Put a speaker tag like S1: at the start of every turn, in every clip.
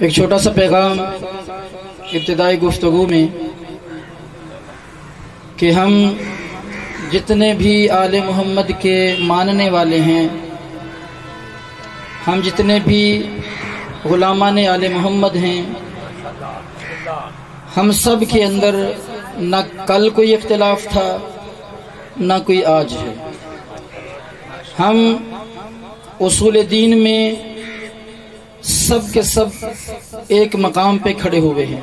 S1: ایک چھوٹا سا پیغام ابتدائی گفتگو میں کہ ہم جتنے بھی آل محمد کے ماننے والے ہیں، ہم جتنے بھی غلامان آل محمد ہیں، ہم سب کے اندر نہ کل کوئی اختلاف تھا نہ کوئی آج ہے۔ ہم اصول دین میں سب کے سب ایک مقام پہ کھڑے ہوئے ہیں،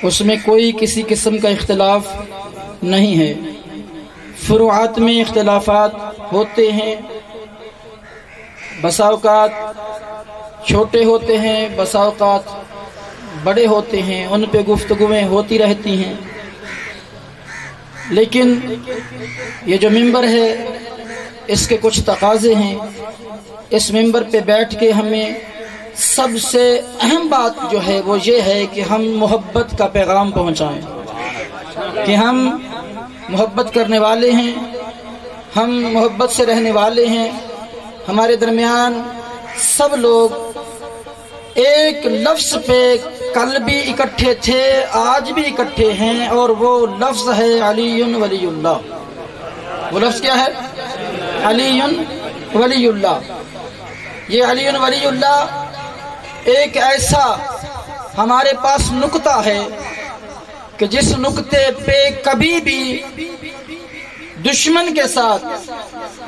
S1: اس میں کوئی کسی قسم کا اختلاف نہیں ہے۔ فروعات میں اختلافات ہوتے ہیں، بسا اوقات چھوٹے ہوتے ہیں، بسا اوقات بڑے ہوتے ہیں، ان پہ گفتگویں ہوتی رہتی ہیں، لیکن یہ جو ممبر ہے اس کے کچھ تقاضے ہیں۔ اس ممبر پہ بیٹھ کے ہمیں سب سے اہم بات جو ہے وہ یہ ہے کہ ہم محبت کا پیغام پہنچائیں، کہ ہم محبت کرنے والے ہیں، ہم محبت سے رہنے والے ہیں۔ ہمارے درمیان سب لوگ ایک لفظ پہ کل بھی اکٹھے تھے، آج بھی اکٹھے ہیں، اور وہ لفظ ہے علی ولی اللہ۔ وہ لفظ کیا ہے؟ علی ولی اللہ۔ یہ علی ولی اللہ ایک ایسا ہمارے پاس نقطہ ہے کہ جس نقطے پہ کبھی بھی دشمن کے ساتھ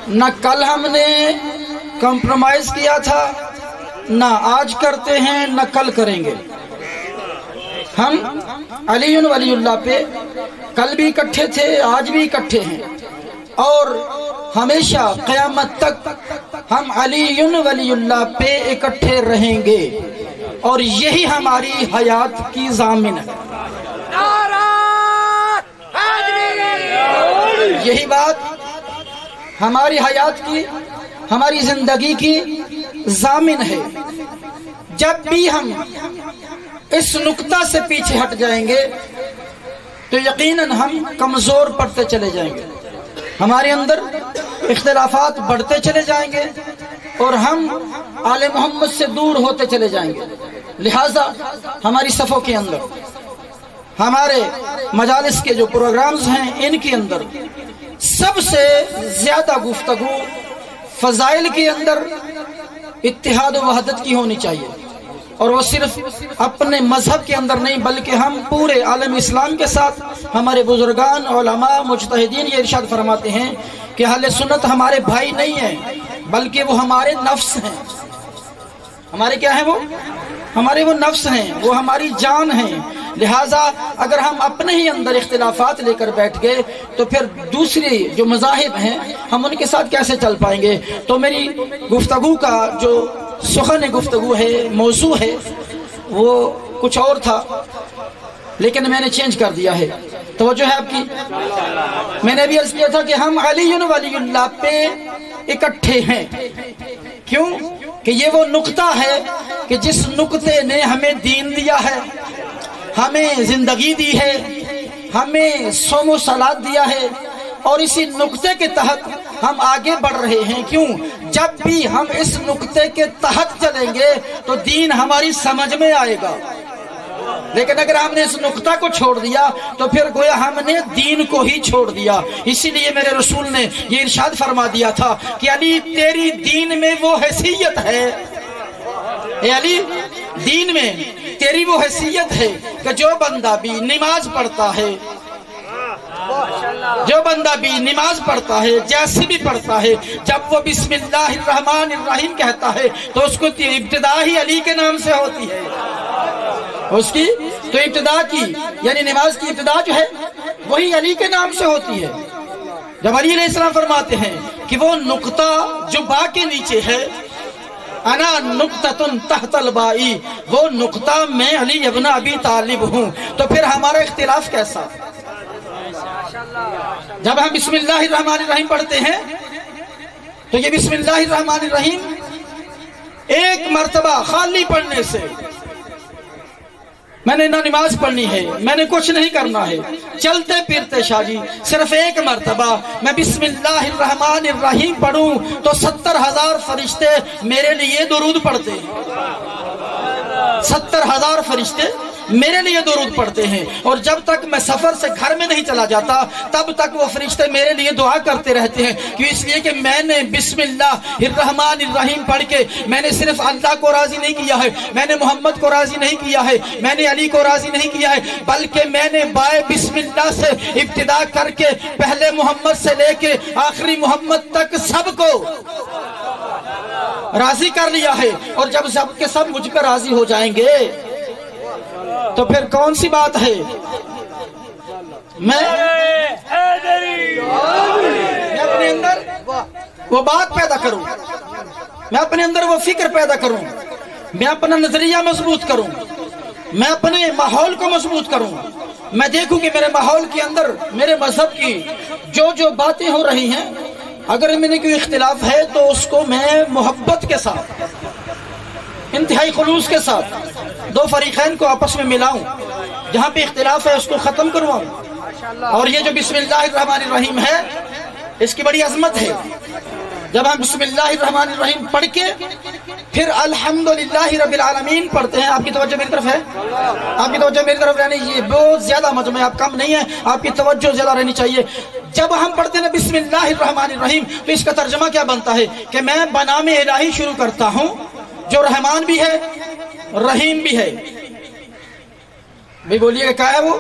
S1: نہ کل ہم نے کمپرومائز کیا تھا، نہ آج کرتے ہیں، نہ کل کریں گے۔ ہم علی ولی اللہ پہ کل بھی اکٹھے تھے، آج بھی اکٹھے ہیں، اور ہمیشہ قیامت تک ہم علی ولی اللہ پہ اکٹھے رہیں گے، اور یہی ہماری حیات کی ضامن ہے۔ یہی بات ہماری حیات کی، ہماری زندگی کی ضامن ہے۔ جب بھی ہم اس نقطہ سے پیچھے ہٹ جائیں گے تو یقیناً ہم کمزور پڑتے چلے جائیں گے، ہمارے اندر اختلافات بڑھتے چلے جائیں گے، اور ہم آل محمد سے دور ہوتے چلے جائیں گے۔ لہٰذا ہماری صفوں کے اندر، ہمارے مجالس کے جو پروگرامز ہیں، ان کے اندر سب سے زیادہ گفتگو فضائل کے اندر اتحاد و وحدت کی ہونی چاہیے، اور وہ صرف اپنے مذہب کے اندر نہیں بلکہ ہم پورے عالم اسلام کے ساتھ۔ ہمارے بزرگان، علماء، مجتہدین یہ ارشاد فرماتے ہیں کہ اہل سنت ہمارے بھائی نہیں ہیں بلکہ وہ ہمارے نفس ہیں۔ ہمارے کیا ہیں؟ وہ ہمارے وہ نفس ہیں، وہ ہماری جان ہیں۔ لہٰذا اگر ہم اپنے ہی اندر اختلافات لے کر بیٹھ گئے تو پھر دوسری جو مذاہب ہیں ہم ان کے ساتھ کیسے چل پائیں گے؟ تو میری گفتگو کا جو سخن گفتگو ہے، موضوع ہے، وہ کچھ اور تھا، لیکن میں نے چینج کر دیا ہے۔ توجہ ہے آپ کی؟ میں نے بھی عرض کیا تھا کہ ہم علی ولی اللہ پہ اکٹھے ہیں۔ کیوں؟ کہ یہ وہ نقطہ ہے کہ جس نقطے نے ہمیں دین دیا ہے، ہمیں زندگی دی ہے، ہمیں صوم و صلات دیا ہے، اور اسی نقطے کے تحت ہم آگے بڑھ رہے ہیں۔ کیوں؟ جب بھی ہم اس نقطے کے تحت چلیں گے تو دین ہماری سمجھ میں آئے گا، لیکن اگر ہم نے اس نقطہ کو چھوڑ دیا تو پھر گویا ہم نے دین کو ہی چھوڑ دیا۔ اسی لیے میرے رسول نے یہ ارشاد فرما دیا تھا کہ علی تیری دین میں وہ حیثیت ہے، اے علی دین میں تیری وہ حیثیت ہے کہ جو بندہ بھی نماز پڑھتا ہے، جو بندہ بھی نماز پڑھتا ہے، جیسے بھی پڑھتا ہے، جب وہ بسم اللہ الرحمن الرحیم کہتا ہے تو اس کو ابتدا ہی علی کے نام سے ہوتی ہے۔ اس کی تو ابتدا کی، یعنی نماز کی ابتدا جو ہے وہی علی کے نام سے ہوتی ہے۔ جب علی علیہ السلام فرماتے ہیں کہ وہ نقطہ جو با کے نیچے ہے، انا نقطۃ تحت البائی، وہ نقطہ میں علی ابن ابی طالب ہوں، تو پھر ہمارا اختلاف کیسا؟ جب ہم بسم اللہ الرحمن الرحیم پڑھتے ہیں تو یہ بسم اللہ الرحمن الرحیم ایک مرتبہ خالی پڑھنے سے، میں نے نہ نماز پڑھنی ہے، میں نے کچھ نہیں کرنا ہے، چلتے پھرتے شاہ جی صرف ایک مرتبہ میں بسم اللہ الرحمن الرحیم پڑھوں تو 70,000 فرشتے میرے لیے درود پڑھتے ہیں۔ 70,000 فرشتے میرے لیے درود پڑھتے ہیں، اور جب تک میں سفر سے گھر میں نہیں چلا جاتا تب تک وہ فرشتے میرے لیے دعا کرتے رہتے ہیں۔ کیوں؟ اس لیے کہ میں نے بسم اللہ الرحمن الرحیم پڑھ کے میں نے صرف اللہ کو راضی نہیں کیا ہے، میں نے محمد کو راضی نہیں کیا ہے، میں نے علی کو راضی نہیں کیا ہے، بلکہ میں نے بائے بسم اللہ سے ابتدا کر کے پہلے محمد سے لے کے آخری محمد تک سب کو راضی کر لیا ہے۔ اور جب سب کے سب مجھ پہ راضی ہو جائیں گے تو پھر کون سی بات ہے میں اپنے اندر وہ بات پیدا کروں، میں اپنے اندر وہ فکر پیدا کروں، میں اپنا نظریہ مضبوط کروں، میں اپنے ماحول کو مضبوط کروں، میں دیکھوں کہ میرے ماحول کے اندر میرے مذہب کی جو باتیں ہو رہی ہیں اگر میں نے کوئی اختلاف ہے تو اس کو میں محبت کے ساتھ انتہائی خلوص کے ساتھ دو فریقین کو آپس میں ملاؤں، جہاں پہ اختلاف ہے اس کو ختم کرواؤں۔ اور یہ جو بسم اللہ الرحمن الرحیم ہے اس کی بڑی عظمت ہے۔ جب ہم بسم اللہ الرحمن الرحیم پڑھ کے پھر الحمدللہ رب العالمین پڑھتے ہیں، آپ کی توجہ میری طرف ہے، آپ کی توجہ میری طرف رہنی چاہیے، بہت زیادہ مجمع آپ کم نہیں ہے، آپ کی توجہ زیادہ رہنی چاہیے۔ جب ہم پڑھتے ہیں بسم اللہ الرحمن الرحیم تو اس کا ترجمہ کیا بنتا ہے کہ میں بنام الہی شروع کرتا ہوں جو رحمان بھی ہے رحیم بھی ہے۔ بھئی بولیے کہ کیا ہے وہ؟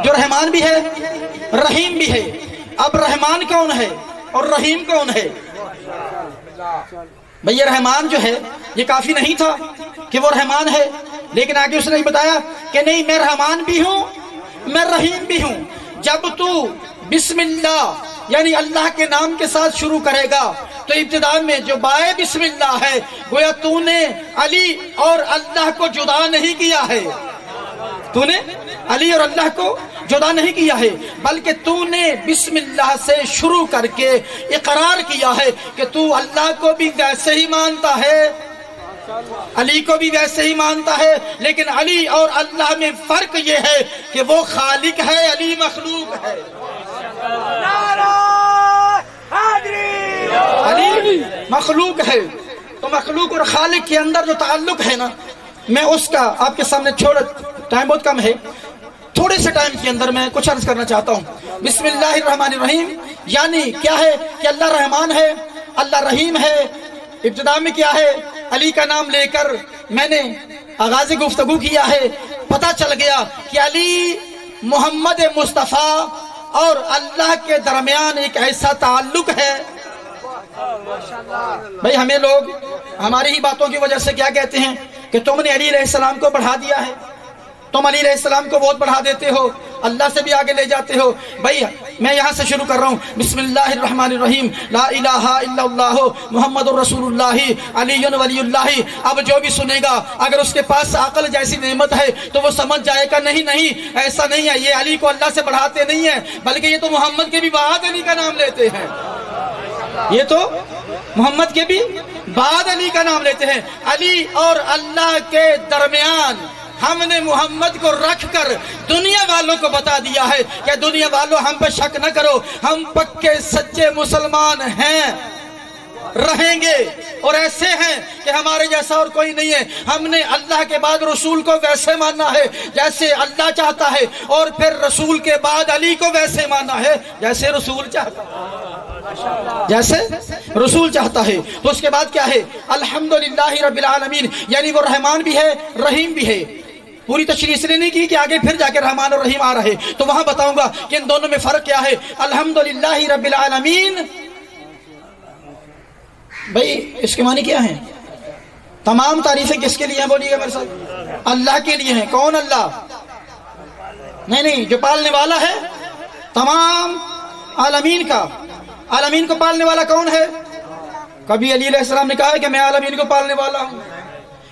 S1: جو رحمان بھی ہے رحیم بھی ہے۔ اب رحمان کون ہے اور رحیم کون ہے؟ بھئی یہ رحمان جو ہے یہ کافی نہیں تھا کہ وہ رحمان ہے، لیکن آگے اس نے بتایا کہ نہیں، میں رحمان بھی ہوں میں رحیم بھی ہوں۔ جب تو بسم اللہ یعنی اللہ کے نام کے ساتھ شروع کرے گا تو ابتدا میں جو بائے بسم اللہ ہے گویا تو نے علی اور اللہ کو جدا نہیں کیا ہے، تو نے علی اور اللہ کو جدا نہیں کیا ہے، بلکہ تو نے بسم اللہ سے شروع کر کے اقرار کیا ہے کہ تو اللہ کو بھی ویسے ہی مانتا ہے، علی کو بھی ویسے ہی مانتا ہے، لیکن علی اور اللہ میں فرق یہ ہے کہ وہ خالق ہے، علی مخلوق ہے۔ علی مخلوق ہے، تو مخلوق اور خالق کے اندر جو تعلق ہے نا، میں اس کا آپ کے سامنے چھوڑا، ٹائم بہت کم ہے، تھوڑے سے ٹائم کے اندر میں کچھ عرض کرنا چاہتا ہوں۔ بسم اللہ الرحمن الرحیم یعنی کیا ہے کہ اللہ رحمان ہے، اللہ رحیم ہے۔ ابتدا میں کیا ہے، علی کا نام لے کر میں نے آغاز گفتگو کیا ہے، پتہ چل گیا کہ علی محمد مصطفیٰ اور اللہ کے درمیان ایک ایسا تعلق ہے۔ بھئی ہمیں لوگ ہماری ہی باتوں کی وجہ سے کیا کہتے ہیں کہ تم نے علی علیہ السلام کو بڑھا دیا ہے، تم علی علیہ السلام کو بہت بڑھا دیتے ہو، اللہ سے بھی آگے لے جاتے ہو۔ بھئی میں یہاں سے شروع کر رہا ہوں، بسم اللہ الرحمن الرحیم، لا الہ الا اللہ محمد الرسول اللہ علی ولی اللہ۔ اب جو بھی سنے گا اگر اس کے پاس عقل جیسی نعمت ہے تو وہ سمجھ جائے گا نہیں ایسا نہیں ہے، یہ علی کو اللہ سے بڑھاتے نہیں ہیں، بلکہ یہ تو محمد کے بھی بعد علی کا نام لیتے ہیں، یہ تو محمد کے بھی بعد علی کا نام لیتے ہیں۔ علی اور اللہ کے درمیان ہم نے محمد کو رکھ کر دنیا والوں کو بتا دیا ہے کہ دنیا والوں ہم پہ شک نہ کرو، ہم پکے سچے مسلمان ہیں، رہیں گے اور ایسے ہیں کہ ہمارے جیسا اور کوئی نہیں ہے۔ ہم نے اللہ کے بعد رسول کو ویسے ماننا ہے جیسے اللہ چاہتا ہے، اور پھر رسول کے بعد علی کو ویسے ماننا ہے جیسے رسول چاہتا ہے، جیسے رسول چاہتا ہے۔ تو اس کے بعد کیا ہے، الحمدللہ رب العالمین یعنی وہ رحمان بھی ہے رحیم بھی ہے۔ پوری تشریح اس لیے نہیں کی کہ آگے پھر جا کے رحمان اور رحیم آ رہے، تو وہاں بتاؤں گا کہ ان دونوں میں فرق کیا ہے۔ الحمدللہ رب العالمین، بھئی اس کے معنی کیا ہیں؟ تمام تعریفیں کس کے لیے ہیں؟ بولیے گا میرے ساتھ، اللہ کے لیے ہیں۔ کون اللہ؟ نہیں، جو پالنے والا ہے تمام عالمین کا۔ عالمین کو پالنے والا کون ہے؟ کبھی علی علیہ السلام نے کہا ہے کہ میں عالمین کو پالنے والا ہوں،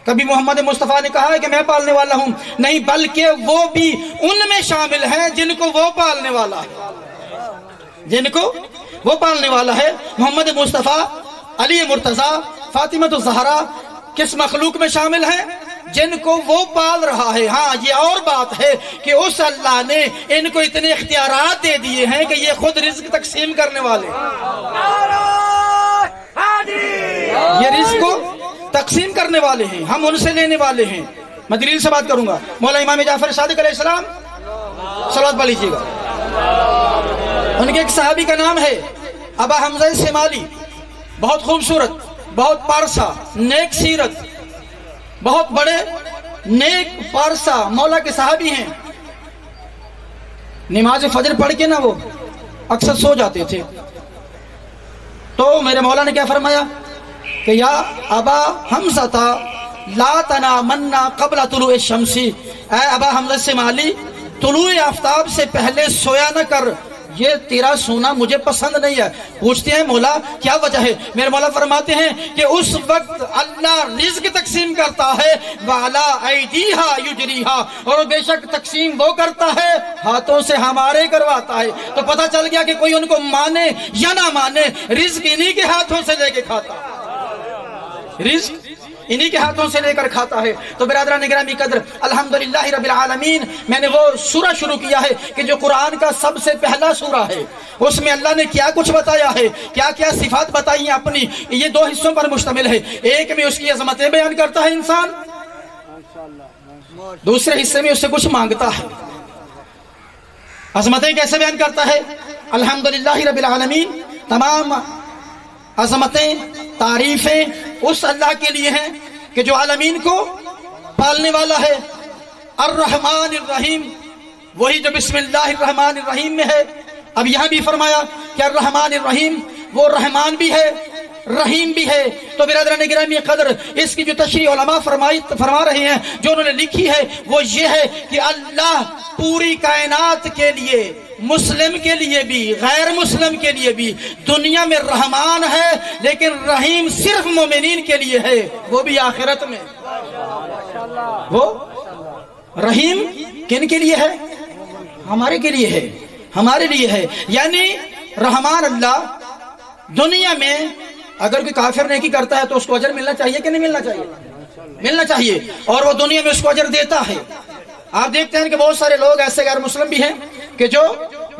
S1: کبھی محمد مصطفیٰ نے کہا ہے کہ میں پالنے والا ہوں، نہیں، بلکہ وہ بھی ان میں شامل ہیں جن کو وہ پالنے والا ہے، جن کو وہ پالنے والا ہے۔ محمد مصطفیٰ، علی مرتضیٰ، فاطمہ الزہرا کس مخلوق میں شامل ہیں؟ جن کو وہ پال رہا ہے۔ ہاں یہ اور بات ہے کہ اس اللہ نے ان کو اتنے اختیارات دے دیے ہیں کہ یہ خود رزق تقسیم کرنے والے، یہ رزق کو تقسیم کرنے والے ہیں، ہم ان سے لینے والے ہیں۔ میں دلیل سے بات کروں گا. مولا امام جعفر صادق علیہ السلام صلوات پڑھ لیجیے گا. ان کے ایک صحابی کا نام ہے ابا حمزہ سمالی. بہت خوبصورت، بہت پارسا، نیک سیرت، بہت بڑے نیک پارسا مولا کے صحابی ہیں. نماز فجر پڑھ کے نا وہ اکثر سو جاتے تھے. تو میرے مولا نے کیا فرمایا کہ یا ابا حمزہ لا تنامنا قبل طلوع الشمس، اے ابا حمزہ سمالی طلوع آفتاب سے پہلے سویا نہ کر، یہ تیرا سونا مجھے پسند نہیں ہے. پوچھتے ہیں مولا کیا وجہ ہے؟ میرے مولا فرماتے ہیں کہ اس وقت اللہ رزق تقسیم کرتا ہے وَعَلَىٰ أَيْدِيهَا يُجْرِيهَا، اور بے شک تقسیم وہ کرتا ہے ہاتھوں سے ہمارے کرواتا ہے. تو پتہ چل گیا کہ کوئی ان کو مانے یا نہ مانے، رزق انہی کے ہاتھوں سے لے کے کھاتا ہے، رزق انہی کے ہاتھوں سے لے کر کھاتا ہے. تو برادران گرامی قدر، الحمدللہ رب العالمین، میں نے وہ سورہ شروع کیا ہے کہ جو قرآن کا سب سے پہلا سورہ ہے. اس میں اللہ نے کیا کچھ بتایا ہے، کیا کیا صفات بتائی ہیں اپنی. یہ دو حصوں پر مشتمل ہے. ایک میں اس کی عظمتیں بیان کرتا ہے انسان، دوسرے حصے میں اس سے کچھ مانگتا ہے. عظمتیں کیسے بیان کرتا ہے؟ الحمدللہ رب العالمین، تمام عظمتیں تعریفیں اس اللہ کے لیے ہیں کہ جو عالمین کو پالنے والا ہے. الرحمن الرحیم، وہی جو بسم اللہ الرحمن الرحیم میں ہے. اب یہاں بھی فرمایا کہ الرحمن الرحیم، وہ رحمان بھی ہے رحیم بھی ہے. تو برادران گرامی قدر، اس کی جو تشریح علماء فرما رہے ہیں، جو انہوں نے لکھی ہے، وہ یہ ہے کہ اللہ پوری کائنات کے لیے، مسلم کے لیے بھی غیر مسلم کے لیے بھی، دنیا میں رحمان ہے، لیکن رحیم صرف مومنین کے لیے ہے، وہ بھی آخرت میں. وہ رحیم کن کے لیے ہے؟ ہمارے کے لیے ہے، ہمارے لیے ہے. یعنی رحمان اللہ دنیا میں اگر کوئی کافر نیکی کرتا ہے تو اس کو اجر ملنا چاہیے کہ نہیں ملنا چاہیے؟ ملنا چاہیے. اور وہ دنیا میں اس کو اجر دیتا ہے. آپ دیکھتے ہیں کہ بہت سارے لوگ ایسے غیر مسلم بھی ہیں کہ جو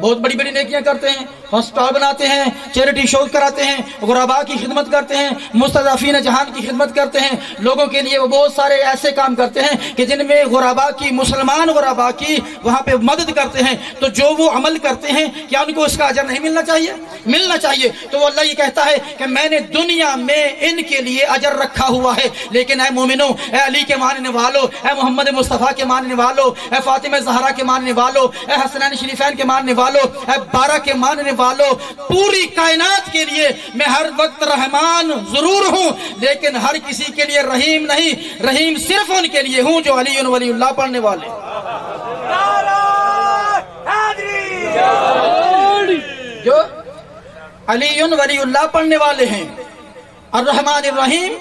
S1: بہت بڑی بڑی نیکیاں کرتے ہیں، ہسپتال بناتے ہیں، چیریٹی شو کراتے ہیں، غرباء کی خدمت کرتے ہیں، مستضعفین جہان کی خدمت کرتے ہیں. لوگوں کے لیے وہ بہت سارے ایسے کام کرتے ہیں کہ جن میں غرباء کی، مسلمان غرباء کی وہاں پہ مدد کرتے ہیں. تو جو وہ عمل کرتے ہیں کیا ان کو اس کا اجر نہیں ملنا چاہیے؟ ملنا چاہیے. تو وہ اللہ یہ کہتا ہے کہ میں نے دنیا میں ان کے لیے اجر رکھا ہوا ہے. لیکن اے مومنوں، اے علی کے ماننے والوں، اے محمد مصطفیٰ کے ماننے والوں، اے فاطمہ زہرا کے ماننے والوں، اے حسنین شریفین کے ماننے والوں، اے بارہ کے ماننے والوں، پوری کائنات کے لیے میں ہر وقت رحمان ضرور ہوں، لیکن ہر کسی کے لیے رحیم نہیں. رحیم صرف ان کے لیے ہوں جو علی ولی اللہ پڑھنے والے، جو علی ولی اللہ پڑھنے والے ہیں. الرحمن الرحیم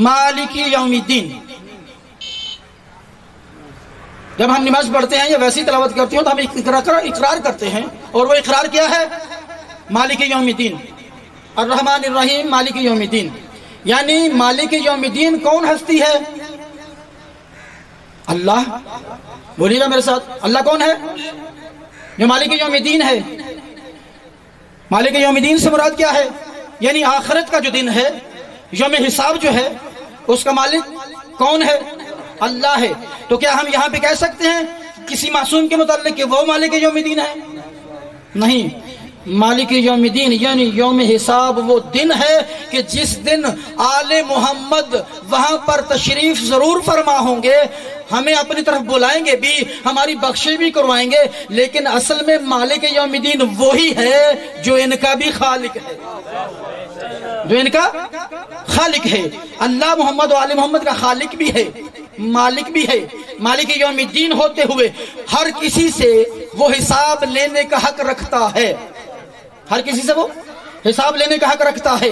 S1: مالک یوم الدین. جب ہم نماز پڑھتے ہیں یا ویسی تلاوت کرتے ہیں تو ہم اقرار کرتے ہیں، اور وہ اقرار کیا ہے؟ مالک یوم الدین. الرحمن الرحیم مالک یوم الدین. یعنی مالک یوم الدین کون ہستی ہے؟ اللہ. بولیے گا میرے ساتھ، اللہ کون ہے جو مالک یوم الدین ہے؟ مالک یوم الدین سے مراد کیا ہے؟ یعنی آخرت کا جو دن ہے، یوم حساب جو ہے، اس کا مالک کون ہے؟ اللہ ہے. تو کیا ہم یہاں پہ کہہ سکتے ہیں کسی معصوم کے متعلق کہ وہ مالک یوم الدین ہے؟ نہیں. مالک یوم الدین یعنی یوم حساب وہ دن ہے کہ جس دن آل محمد وہاں پر تشریف ضرور فرما ہوں گے، ہمیں اپنی طرف بلائیں گے بھی، ہماری بخشش بھی کروائیں گے، لیکن اصل میں مالک یوم الدین وہی ہے جو ان کا بھی خالق ہے، جو ان کا خالق ہے. اللہ محمد و آل محمد کا خالق بھی ہے، مالک بھی ہے. مالک یوم الدین ہوتے ہوئے ہر کسی سے وہ حساب لینے کا حق رکھتا ہے، ہر کسی سے وہ حساب لینے کا حق رکھتا ہے.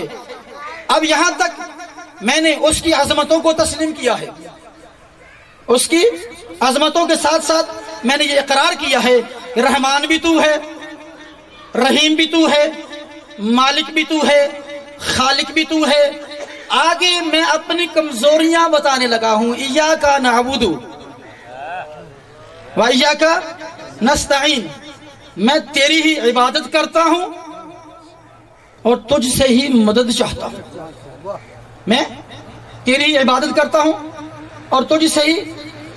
S1: اب یہاں تک میں نے اس کی عظمتوں کو تسلیم کیا ہے، اس کی عظمتوں کے ساتھ ساتھ میں نے یہ اقرار کیا ہے کہ رحمان بھی تو ہے، رحیم بھی تو ہے، مالک بھی تو ہے، خالق بھی تو ہے. آگے میں اپنی کمزوریاں بتانے لگا ہوں. ایاک نعبد و ایاک نستعین. میں تیری ہی عبادت کرتا ہوں اور تجھ سے ہی مدد چاہتا ہوں. میں تیری ہی عبادت کرتا ہوں اور تجھ سے ہی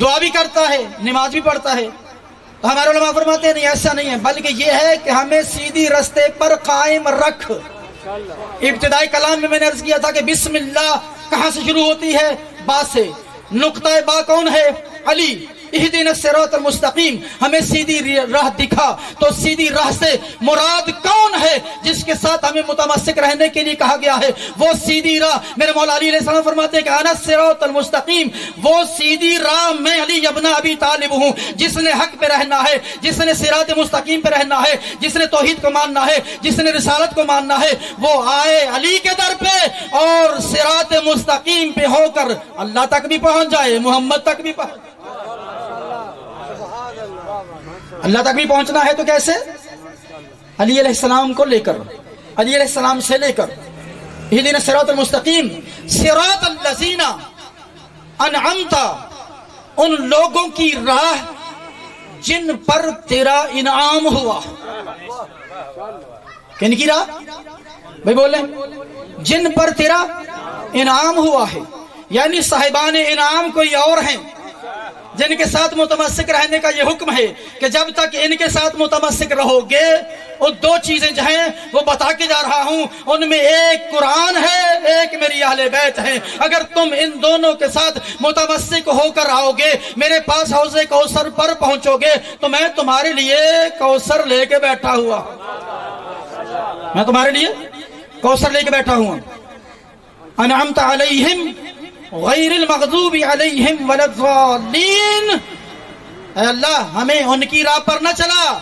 S1: دعا بھی کرتا ہے، نماز بھی پڑھتا ہے۔ تو ہمارے علماء فرماتے ہیں نہیں، ایسا نہیں ہے، بلکہ یہ ہے کہ ہمیں سیدھی رستے پر قائم رکھ۔ ابتدائی کلام میں نے عرض کیا تھا کہ بسم اللہ کہاں سے شروع ہوتی ہے؟ با سے۔ نقطہ با کون ہے؟ علی۔ اہدنا الصراط المستقیم، ہمیں سیدھی راہ دکھا۔ تو سیدھی راہ سے مراد کون ہے جس کے ساتھ ہمیں متمسک رہنے کے لیے کہا گیا ہے؟ وہ سیدھی راہ میرے مولا علی علیہ السلام فرماتے ہیں کہ انا الصراط المستقیم، وہ سیدھی راہ میں علی ابن ابی طالب ہوں۔ جس نے حق پہ رہنا ہے، جس نے صراط مستقیم پہ رہنا ہے، جس نے توحید کو ماننا ہے، جس نے رسالت کو ماننا ہے، وہ آئے علی کے در پہ اور صراط مستقیم پہ ہو کر اللہ تک بھی پہنچ جائے، محمد تک بھی پہنچ۔ اللہ تک بھی پہنچنا ہے تو کیسے؟ علی علیہ السلام کو لے کر، علی علیہ السلام سے لے کر اہدنا الصراط المستقیم، صراط الذین انعمت، ان لوگوں کی راہ جن پر تیرا انعام ہوا۔ کن کی راہ بھائی بولیں؟ جن پر تیرا انعام ہوا ہے، یعنی صاحبان انعام کوئی اور ہیں جن کے ساتھ متمسک رہنے کا یہ حکم ہے کہ جب تک ان کے ساتھ متمسک رہو گے، وہ دو چیزیں جو ہیں وہ بتا کے جا رہا ہوں، ان میں ایک قرآن ہے، ایک میری اہل بیت ہے۔ اگر تم ان دونوں کے ساتھ متمسک ہو کر آؤ گے، میرے پاس حوض کوثر پر پہنچو گے، تو میں تمہارے لیے کوثر لے کے بیٹھا ہوا، میں تمہارے لیے کوثر لے کے بیٹھا ہوا۔ انعمت علیہم غیر المغضوب علیہم ولا الضالین، اے اللہ ہمیں ان کی راہ پر نہ چلا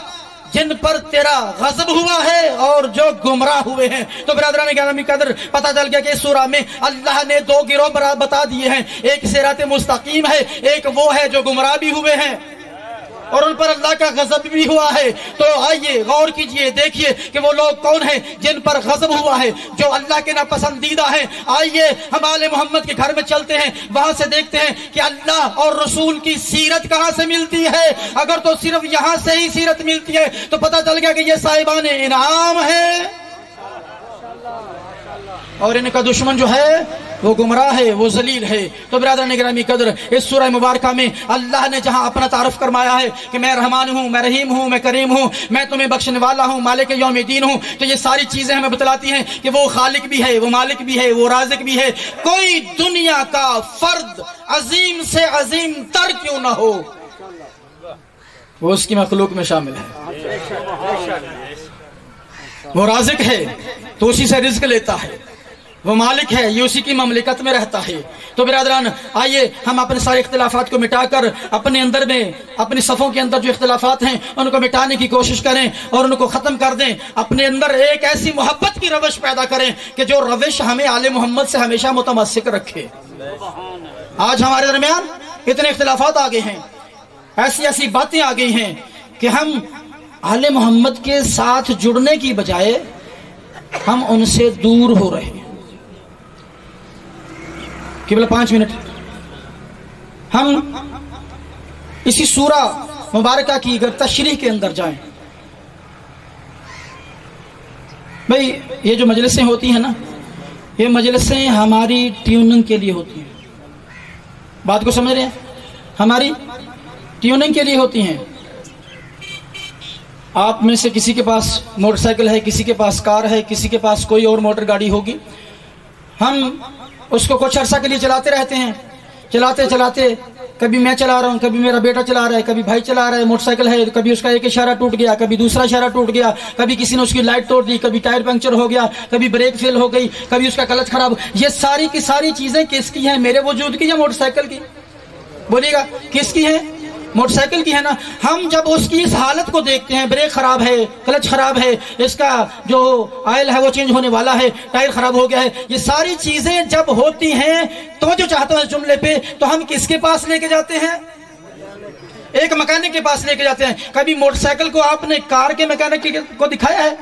S1: جن پر تیرا غضب ہوا ہے اور جو گمراہ ہوئے ہیں۔ تو برادران گرامی قدر، پتہ چل گیا کہ اس سورہ میں اللہ نے دو گروہ بتا دیے ہیں، ایک صراط مستقیم ہے، ایک وہ ہے جو گمراہ بھی ہوئے ہیں اور ان پر اللہ کا غضب بھی ہوا ہے۔ تو آئیے غور کیجئے، دیکھیے کہ وہ لوگ کون ہیں جن پر غضب ہوا ہے، جو اللہ کے ناپسندیدہ ہیں۔ آئیے ہم آل محمد کے گھر میں چلتے ہیں، وہاں سے دیکھتے ہیں کہ اللہ اور رسول کی سیرت کہاں سے ملتی ہے۔ اگر تو صرف یہاں سے ہی سیرت ملتی ہے تو پتہ چل گیا کہ یہ صاحبان انعام ہے، اور ان کا دشمن جو ہے وہ گمراہ ہے، وہ ذلیل ہے۔ تو برادران گرامی قدر، اس سورہ مبارکہ میں اللہ نے جہاں اپنا تعارف فرمایا ہے کہ میں رحمان ہوں، میں رحیم ہوں، میں کریم ہوں، میں تمہیں بخشنے والا ہوں، مالک یوم الدین ہوں، تو یہ ساری چیزیں ہمیں بتلاتی ہیں کہ وہ خالق بھی ہے، وہ مالک بھی ہے، وہ رازق بھی ہے۔ کوئی دنیا کا فرد عظیم سے عظیم تر کیوں نہ ہو، وہ اس کی مخلوق میں شامل ہے۔ وہ رازق ہے تو اسی سے رزق لیتا ہے، وہ مالک ہے، یہ اسی کی مملکت میں رہتا ہے۔ تو برادران آئیے ہم اپنے سارے اختلافات کو مٹا کر اپنے اندر میں، اپنی صفوں کے اندر جو اختلافات ہیں ان کو مٹانے کی کوشش کریں اور ان کو ختم کر دیں۔ اپنے اندر ایک ایسی محبت کی روش پیدا کریں کہ جو روش ہمیں آل محمد سے ہمیشہ متمسک رکھے۔ آج ہمارے درمیان اتنے اختلافات آ گئے ہیں، ایسی ایسی باتیں آ گئی ہیں کہ ہم آل محمد کے ساتھ جڑنے کی بجائے ہم ان سے دور ہو رہے ہیں۔ قبلہ 5 منٹ ہم اسی سورہ مبارکہ کی اگر تشریح کے اندر جائیں، بھئی یہ جو مجلسیں ہوتی ہیں نا، یہ مجلسیں ہماری ٹیوننگ کے لیے ہوتی ہیں۔ بات کو سمجھ رہے ہیں؟ ہماری ٹیوننگ کے لیے ہوتی ہیں۔ آپ میں سے کسی کے پاس موٹر سائیکل ہے، کسی کے پاس کار ہے، کسی کے پاس کوئی اور موٹر گاڑی ہوگی، ہم اس کو کچھ عرصہ کے لیے چلاتے رہتے ہیں، چلاتے چلاتے کبھی میں چلا رہا ہوں، کبھی میرا بیٹا چلا رہا ہے، کبھی بھائی چلا رہا ہے، موٹر سائیکل ہے، کبھی اس کا ایک اشارہ ٹوٹ گیا، کبھی دوسرا اشارہ ٹوٹ گیا، کبھی کسی نے اس کی لائٹ توڑ دی، کبھی ٹائر پنکچر ہو گیا، کبھی بریک فیل ہو گئی، کبھی اس کا کلچ خراب۔ یہ ساری کی ساری چیزیں کس کی ہیں؟ میرے وجود کی یا موٹر سائیکل کی؟ بولیے گا کس کی ہیں؟ موٹر سائیکل کی ہے نا۔ ہم جب اس کی اس حالت کو دیکھتے ہیں، بریک خراب ہے، کلچ خراب ہے، اس کا جو آئل ہے وہ چینج ہونے والا ہے، ٹائر خراب ہو گیا ہے، یہ ساری چیزیں جب ہوتی ہیں تو جو چاہتا ہوں اس جملے پہ، تو ہم کس کے پاس لے کے جاتے ہیں؟ ایک مکینک کے پاس لے کے جاتے ہیں۔ کبھی موٹر سائیکل کو آپ نے کار کے مکینک کو دکھایا ہے؟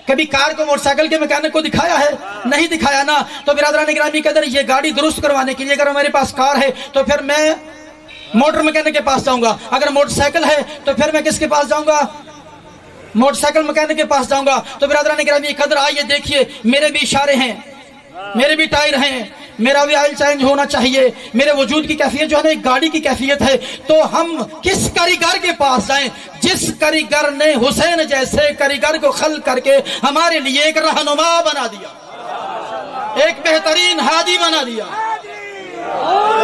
S1: کبھی کار کو موٹر سائیکل کے مکینک کو دکھایا ہے؟ نہیں دکھایا نا۔ تو برادران گرامی قدر، یہ گاڑی درست کروانے کے لیے اگر میرے پاس کار ہے تو پھر میں موٹر مکینک کے پاس جاؤں گا، اگر موٹر سائیکل ہے تو پھر میں کس کے پاس جاؤں گا؟ موٹر سائیکل مکینک کے پاس جاؤں گا۔ تو برادران گرامی قدر، آئیے دیکھیے، میرے بھی اشارے ہیں، میرے بھی ٹائر ہیں، میرا بھی آئل چینج ہونا چاہیے، میرے وجود کی کیفیت جو ہے نا ایک گاڑی کی کیفیت ہے، تو ہم کس کاریگر کے پاس جائیں جس کاریگر نے حسین جیسے کاریگر کو خلق کر کے ہمارے لیے ایک رہنما بنا دیا، ایک بہترین ہادی بنا دیا،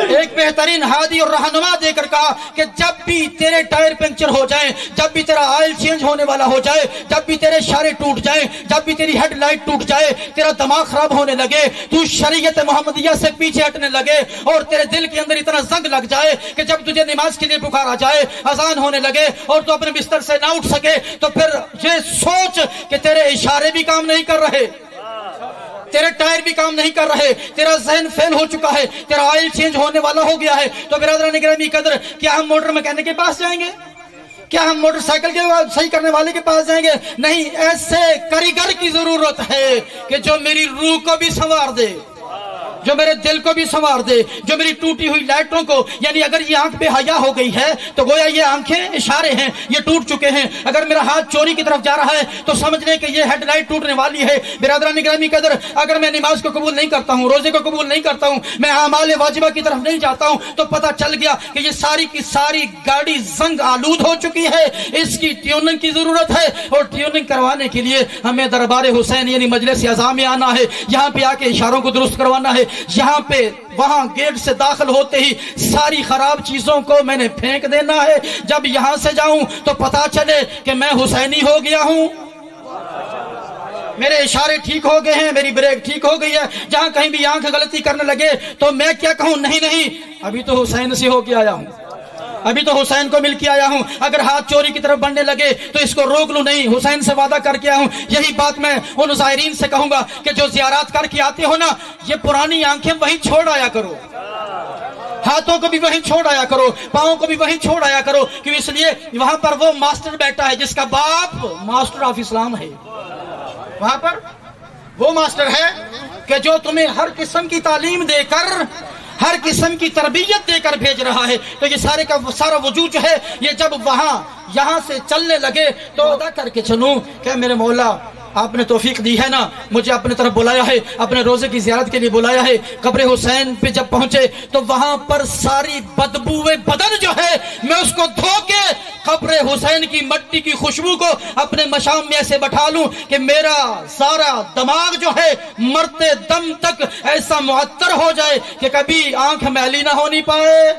S1: ایک بہترین ہادی اور رہنما دے کر کہا کہ جب بھی تیرے ٹائر پنکچر ہو جائیں، جب بھی تیرا آئل چینج ہونے والا ہو جائے، جب بھی تیرے اشارے ٹوٹ جائیں، جب بھی تیری ہیڈ لائٹ ٹوٹ جائے، تیرا دماغ خراب ہونے لگے، تو شریعت محمدیہ سے پیچھے ہٹنے لگے اور تیرے دل کے اندر اتنا زنگ لگ جائے کہ جب تجھے نماز کے لیے پکارا جائے، اذان ہونے لگے اور تو اپنے بستر سے نہ اٹھ سکے، تو پھر یہ سوچ کہ تیرے اشارے بھی کام نہیں کر رہے، تیرے ٹائر بھی کام نہیں کر رہے، تیرا ذہن فیل ہو چکا ہے، تیرا آئل چینج ہونے والا ہو گیا ہے، تو برادران گرامی قدر کیا ہم موٹر میکینک کے پاس جائیں گے؟ کیا ہم موٹر سائیکل کے صحیح کرنے والے کے پاس جائیں گے؟ نہیں، ایسے کاریگر کی ضرورت ہے کہ جو میری روح کو بھی سنوار دے، جو میرے دل کو بھی سنوار دے، جو میری ٹوٹی ہوئی لائٹوں کو، یعنی اگر یہ آنکھ بے حیا ہو گئی ہے تو گویا یہ آنکھیں اشارے ہیں، یہ ٹوٹ چکے ہیں، اگر میرا ہاتھ چوری کی طرف جا رہا ہے تو سمجھ لیں کہ یہ ہیڈ لائٹ ٹوٹنے والی ہے۔ برادران گرامی قدر اگر میں نماز کو قبول نہیں کرتا ہوں، روزے کو قبول نہیں کرتا ہوں، میں اعمال واجبہ کی طرف نہیں جاتا ہوں، تو پتہ چل گیا کہ یہ ساری کی ساری گاڑی زنگ آلود ہو چکی ہے، اس کی ٹیوننگ کی ضرورت ہے، اور ٹیوننگ کروانے کے لیے ہمیں دربار حسین یعنی مجلس اعظم میں آنا ہے، یہاں پہ آ کے اشاروں کو درست کروانا ہے، یہاں پہ وہاں گیٹ سے داخل ہوتے ہی ساری خراب چیزوں کو میں نے پھینک دینا ہے، جب یہاں سے جاؤں تو پتا چلے کہ میں حسینی ہو گیا ہوں، میرے اشارے ٹھیک ہو گئے ہیں، میری بریک ٹھیک ہو گئی ہے، جہاں کہیں بھی آنکھ غلطی کرنے لگے تو میں کیا کہوں؟ نہیں، ابھی تو حسین سے ہو کے آیا ہوں، ابھی تو حسین کو مل کے آیا ہوں، اگر ہاتھ چوری کی طرف بڑھنے لگے تو اس کو روک لوں، نہیں، حسین سے وعدہ کر کے آیا ہوں۔ یہی بات میں ان زائرین سے کہوں گا کہ جو زیارات کر کے آتے ہو نا، یہ پرانی آنکھیں وہیں چھوڑ آیا کرو، ہاتھوں کو بھی وہیں چھوڑ آیا کرو، پاؤں کو بھی وہیں چھوڑ آیا کرو، کیوں؟ اس لیے وہاں پر وہ ماسٹر بیٹھا ہے جس کا باپ ماسٹر آف اسلام ہے، وہاں پر وہ ماسٹر ہے کہ جو تمہیں ہر قسم کی تعلیم دے کر، ہر قسم کی تربیت دے کر بھیج رہا ہے، تو یہ سارے کا سارا وجود جو ہے یہ جب یہاں سے چلنے لگے تو ادا کر کے چلوں کہ میرے مولا آپ نے توفیق دی ہے نا، مجھے اپنے طرف بلایا ہے، اپنے روزے کی زیارت کے لیے بلایا ہے۔ قبر حسین پہ جب پہنچے تو وہاں پر ساری بدبوئے بدن جو ہے میں اس کو دھو کے قبر حسین کی مٹی کی خوشبو کو اپنے مشام میں ایسے بٹھا لوں کہ میرا سارا دماغ جو ہے مرتے دم تک ایسا معطر ہو جائے کہ کبھی آنکھ میلی نہ ہونی پائے،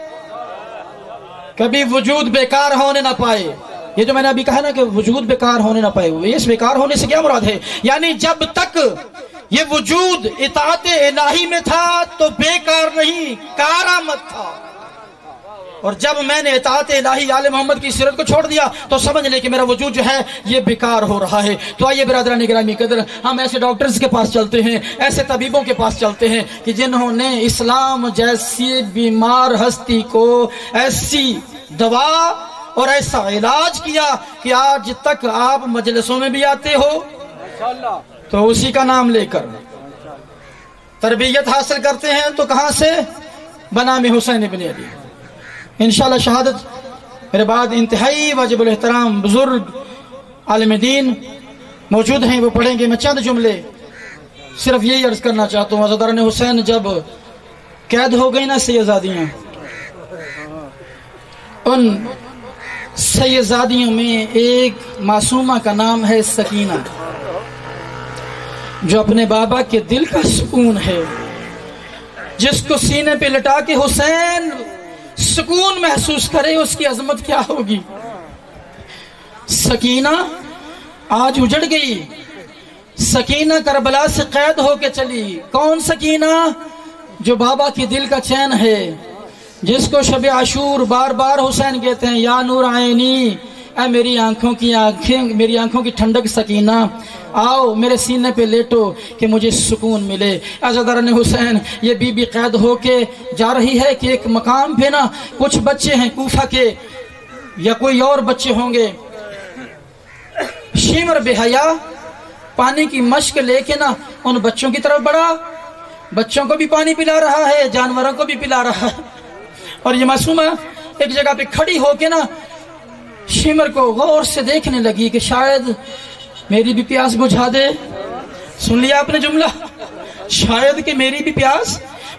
S1: کبھی وجود بیکار ہونے نہ پائے۔ یہ جو میں نے ابھی کہا نا کہ وجود بیکار ہونے نہ پائے، اس بیکار ہونے سے کیا مراد ہے؟ یعنی جب تک یہ وجود اطاعت الہی میں تھا تو بیکار نہیں، کارآمد تھا، اور جب میں نے اطاعت الہی آل محمد کی سیرت کو چھوڑ دیا تو سمجھ لے کہ میرا وجود جو ہے یہ بیکار ہو رہا ہے۔ تو آئیے برادران گرامی قدر، ہم ایسے ڈاکٹرز کے پاس چلتے ہیں، ایسے طبیبوں کے پاس چلتے ہیں کہ جنہوں نے اسلام جیسی بیمار ہستی کو ایسی دوا اور ایسا علاج کیا کہ آج تک آپ مجلسوں میں بھی آتے ہو تو اسی کا نام لے کر تربیت حاصل کرتے ہیں، تو کہاں سے؟ بنام حسین ابن علی۔ انشاءاللہ شہادت میرے بعد انتہائی واجب الاحترام بزرگ عالم دین موجود ہیں، وہ پڑھیں گے۔ میں چند جملے صرف یہی عرض کرنا چاہتا ہوں، عزاداران حسین جب قید ہو گئی نا سیدزادیاں، ان سیدزادیوں میں ایک معصومہ کا نام ہے سکینہ، جو اپنے بابا کے دل کا سکون ہے، جس کو سینے پہ لٹا کے حسین سکون محسوس کرے، اس کی عظمت کیا ہوگی۔ سکینہ آج اجڑ گئی، سکینہ کربلا سے قید ہو کے چلی۔ کون سکینہ؟ جو بابا کی دل کا چین ہے، جس کو شب عاشور بار بار حسین کہتے ہیں، یا نور عینی، اے میری آنکھوں کی آنکھیں، میری آنکھوں کی ٹھنڈک سکینہ، آؤ میرے سینے پہ لیٹو کہ مجھے سکون ملے۔ عزاداران حسین، یہ بی بی قید ہو کے جا رہی ہے کہ ایک مقام پہ نا کچھ بچے ہیں کوفہ کے یا کوئی اور بچے ہوں گے، شیمر بے حیا پانی کی مشک لے کے نا ان بچوں کی طرف بڑھا، بچوں کو بھی پانی پلا رہا ہے، جانوروں کو بھی پلا رہا ہے، اور یہ معصومہ ایک جگہ پہ کھڑی ہو کے نا شیمر کو غور سے دیکھنے لگی کہ شاید میری بھی پیاس بجھا دے۔ سن لیا آپ نے جملہ؟ شاید کہ میری بھی پیاس